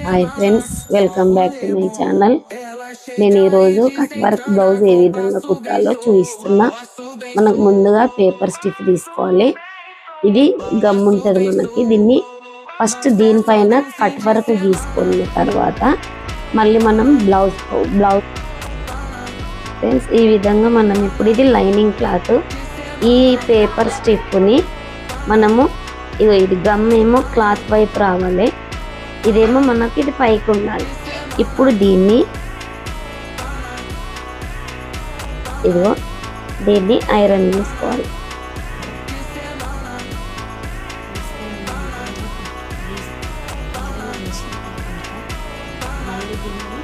Hi friends, welcome back to my channel. నేను ఈరోజు cut work blouse ఏ విధంగా కుట్టాలో చూపిస్తున్నా. మనకు ముందుగా పేపర్ స్టిఫ్ తీసుకోవాలి. ఇది గమ్ ఉంటుంది మనకి. దీన్ని ఫస్ట్ దీనిపైన కట్ వర్క్ గీసుకున్న తర్వాత మళ్ళీ మనం బ్లౌజ్ ఫ్రెండ్స్ ఈ విధంగా మనం ఇప్పుడు ఇది లైనింగ్ క్లాత్. ఈ పేపర్ స్టిఫ్ని మనము ఇది గమ్ ఏమో క్లాత్ వైపు రావాలి, ఇదేమో మనకి ఇది పైకి ఉండాలి. ఇప్పుడు దీన్ని ఐరన్ చేసుకోవాలి. మళ్ళీ దీన్ని